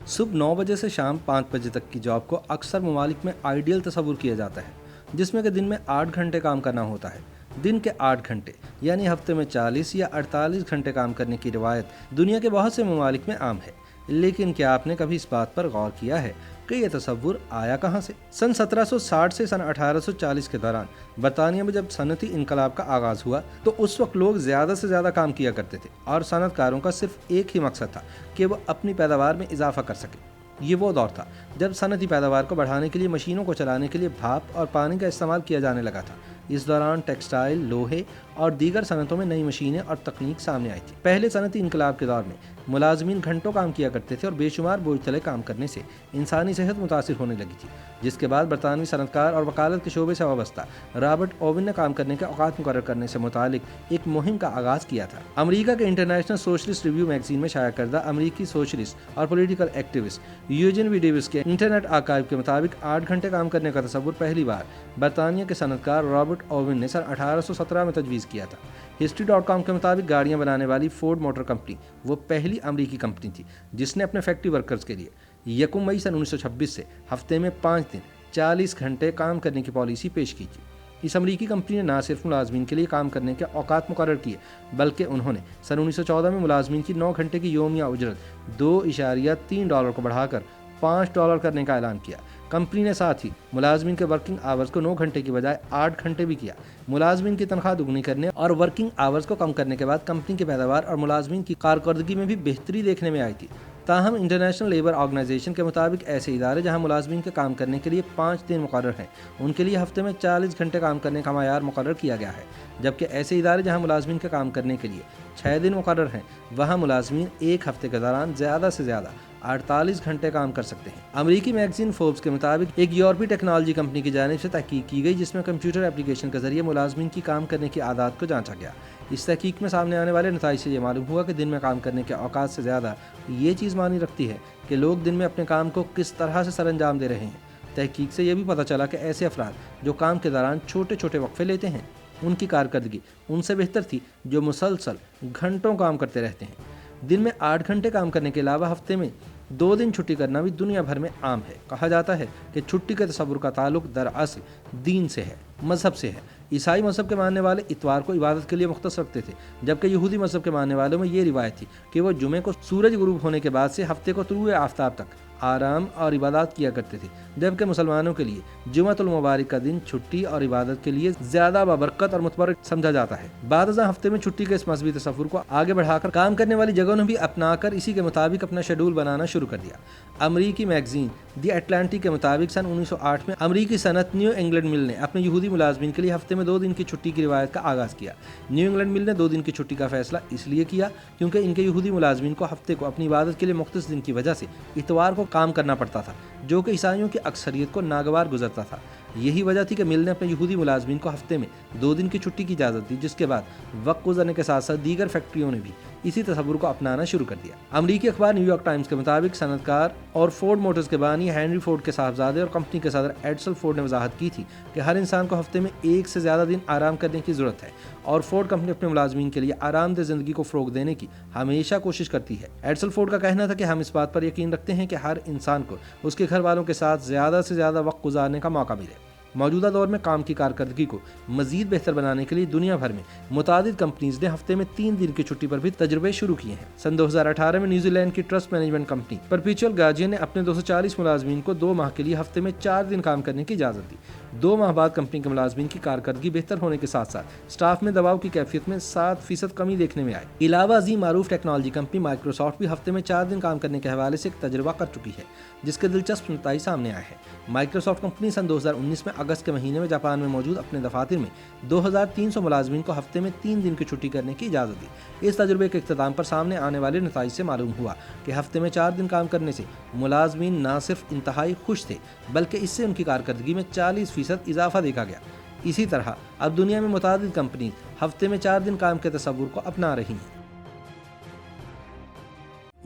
صبح 9 بجے سے شام 5 بجے تک کی جاب کو اکثر ممالک میں آئیڈیل تصور کیا جاتا ہے، جس میں کہ دن میں 8 گھنٹے کام کرنا ہوتا ہے۔ دن کے 8 گھنٹے یعنی ہفتے میں 40 یا 48 گھنٹے کام کرنے کی روایت دنیا کے بہت سے ممالک میں عام ہے، لیکن کیا آپ نے کبھی اس بات پر غور کیا ہے کہ یہ تصور آیا کہاں سے؟ سن 1760 سے سن 1840 کے دوران برطانیہ میں جب صنعتی انقلاب کا آغاز ہوا تو اس وقت لوگ زیادہ سے زیادہ کام کیا کرتے تھے اور صنعت کاروں کا صرف ایک ہی مقصد تھا کہ وہ اپنی پیداوار میں اضافہ کر سکیں۔ یہ وہ دور تھا جب صنعتی پیداوار کو بڑھانے کے لیے مشینوں کو چلانے کے لیے بھاپ اور پانی کا استعمال کیا جانے لگا تھا۔ اس دوران ٹیکسٹائل، لوہے اور دیگر صنعتوں میں نئی مشینیں اور تکنیک سامنے آئی تھی۔ پہلے صنعتی انقلاب کے دور میں ملازمین گھنٹوں کام کیا کرتے تھے اور بے شمار بوجھ تلے کام کرنے سے انسانی صحت متاثر ہونے لگی تھی، جس کے بعد برطانوی صنعت کار اور وکالت کے شعبے سے وابستہ رابرٹ اوون نے کام کرنے کے اوقات مقرر کرنے سے متعلق ایک مہم کا آغاز کیا تھا۔ امریکہ کے انٹرنیشنل سوشلسٹ ریویو میگزین میں شائع کردہ امریکی سوشلسٹ اور پولیٹیکل ایکٹیوسٹ یوجن وی ڈیوس کے انٹرنیٹ آرکائیو کے مطابق 8 گھنٹے کام کرنے کا تصور پہلی بار برطانیہ کے صنعت کار رابرٹ اوون نے سن 1817 میں تجویز کیا تھا۔ history.com کے مطابق گاڑیاں بنانے والی فورڈ موٹر کمپنی وہ پہلی امریکی کمپنی تھی جس نے اپنے فیکٹری ورکرز کے لیے 1 مئی سن 1926 سے ہفتے میں 5 دن 40 گھنٹے کام کرنے کی پالیسی پیش کی تھی۔ اس امریکی کمپنی نے نہ صرف ملازمین کے لیے کام کرنے کے اوقات مقرر کیے بلکہ انہوں نے سن 1914 میں ملازمین کی 9 گھنٹے کی یومیہ اجرت $2.3 کو بڑھا کر $5 کرنے کا اعلان کیا۔ کمپنی نے ساتھ ہی ملازمین کے ورکنگ آورز کو 9 گھنٹے کی بجائے 8 گھنٹے بھی کیا۔ ملازمین کی تنخواہ دگنی کرنے اور ورکنگ آورز کو کم کرنے کے بعد کمپنی کی پیداوار اور ملازمین کی کارکردگی میں بھی بہتری دیکھنے میں آئی تھی۔ تاہم انٹرنیشنل لیبر آرگنائزیشن کے مطابق ایسے ادارے جہاں ملازمین کے کام کرنے کے لیے 5 دن مقرر ہیں، ان کے لیے ہفتے میں 40 گھنٹے کام کرنے کا معیار مقرر کیا گیا ہے، جبکہ ایسے ادارے جہاں ملازمین کے کام کرنے کے لیے 6 دن مقرر ہیں، وہاں ملازمین ایک ہفتے کے دوران زیادہ سے زیادہ 48 گھنٹے کام کر سکتے ہیں۔ امریکی میگزین فوربس کے مطابق ایک یورپی ٹیکنالوجی کمپنی کی جانب سے تحقیق کی گئی جس میں کمپیوٹر اپلیکیشن کے ذریعے ملازمین کی کام کرنے کی عادات کو جانچا گیا۔ اس تحقیق میں سامنے آنے والے نتائج سے یہ معلوم ہوا کہ دن میں کام کرنے کے اوقات سے زیادہ یہ چیز معنی رکھتی ہے کہ لوگ دن میں اپنے کام کو کس طرح سے سر انجام دے رہے ہیں۔ تحقیق سے یہ بھی پتہ چلا کہ ایسے افراد جو کام کے دوران چھوٹے چھوٹے وقفے لیتے ہیں ان کی کارکردگی ان سے بہتر تھی جو مسلسل گھنٹوں کام کرتے رہتے ہیں۔ دن میں 8 گھنٹے کام کرنے کے علاوہ ہفتے میں 2 دن چھٹی کرنا بھی دنیا بھر میں عام ہے۔ کہا جاتا ہے کہ چھٹی کے تصور کا تعلق دراصل دین سے ہے، مذہب سے ہے۔ عیسائی مذہب کے ماننے والے اتوار کو عبادت کے لیے مختص رکھتے تھے، جبکہ یہودی مذہب کے ماننے والوں میں یہ روایت تھی کہ وہ جمعے کو سورج غروب ہونے کے بعد سے ہفتے کو طلوع آفتاب تک آرام اور عبادات کیا کرتے تھے، جبکہ مسلمانوں کے لیے جمعۃ المبارک کا دن چھٹی اور عبادت کے لیے زیادہ بابرکت اور متبرک سمجھا جاتا ہے۔ بعد ازاں ہفتے میں چھٹی کے اس مذہبی تصور کو آگے بڑھا کر کام کرنے والی جگہوں نے بھی اپنا کر اسی کے مطابق اپنا شیڈول بنانا شروع کر دیا۔ امریکی میگزین دی اٹلانٹک کے مطابق سن 1908 میں امریکی صنعت نیو انگلینڈ مل نے اپنے یہودی ملازمین کے لیے ہفتے میں 2 دن کی چھٹی کی روایت کا آغاز کیا۔ نیو انگلینڈ مل نے 2 دن کی چھٹی کا فیصلہ اس لیے کیا کیونکہ ان کے یہودی ملازمین کو ہفتے کو اپنی عبادت کے لیے مختص دن کی وجہ سے اتوار کو کام کرنا پڑتا تھا، جو کہ عیسائیوں کی اکثریت کو ناگوار گزرتا تھا۔ یہی وجہ تھی کہ مل نے اپنے یہودی ملازمین کو ہفتے میں 2 دن کی چھٹی کی اجازت دی، جس کے بعد وقت گزرنے کے ساتھ ساتھ دیگر فیکٹریوں نے بھی اسی تصور کو اپنانا شروع کر دیا۔ امریکی اخبار نیو یارک ٹائمز کے مطابق صنعت کار اور فورڈ موٹرز کے بانی ہینری فورڈ کے صاحبزادے اور کمپنی کے صدر ایڈسل فورڈ نے وضاحت کی تھی کہ ہر انسان کو ہفتے میں 1 سے زیادہ دن آرام کرنے کی ضرورت ہے، اور فورڈ کمپنی اپنے ملازمین کے لیے آرام دہ زندگی کو فروغ دینے کی ہمیشہ کوشش کرتی ہے۔ ایڈسل فورڈ کا کہنا تھا کہ ہم اس بات پر یقین رکھتے ہیں کہ ہر انسان کو اس کے گھر والوں کے ساتھ زیادہ سے زیادہ وقت گزارنے کا موقع ملے۔ موجودہ دور میں کام کی کارکردگی کو مزید بہتر بنانے کے لیے دنیا بھر میں متعدد کمپنیز نے ہفتے میں 3 دن کی چھٹی پر بھی تجربے شروع کیے ہیں۔ سن 2018 میں نیوزی لینڈ کی trust management company perpetual guardian نے اپنے 240 ملازمین کو 2 ماہ کے لیے ہفتے میں 4 دن کام کرنے کی اجازت دی۔ 2 ماہ بعد کمپنی کے ملازمین کی کارکردگی بہتر ہونے کے ساتھ ساتھ سٹاف میں دباؤ کی کیفیت میں 7% کمی دیکھنے میں آئی۔ علاوہ ازیں معروف ٹیکنالوجی کمپنی مائیکروسافٹ بھی ہفتے میں 4 دن کام کرنے کے حوالے سے ایک تجربہ کر چکی ہے جس کے دلچسپ نتائج سامنے آئے ہیں۔ مائیکروسافٹ کمپنی سن 2019 میں اگست کے مہینے میں جاپان میں موجود اپنے دفاتر میں 2300 ملازمین کو ہفتے میں 3 دن کی چھٹی کرنے کی اجازت دی۔ اس تجربے کے اختتام پر سامنے آنے والے نتائج سے معلوم ہوا کہ ہفتے میں 4 دن کام کرنے سے ملازمین نہ صرف انتہائی خوش تھے بلکہ اس سے ان کی کارکردگی میں 40% اضافہ دیکھا گیا۔ اسی طرح اب دنیا میں متعدد کمپنیز ہفتے میں 4 دن کام کے تصور کو اپنا رہی ہیں۔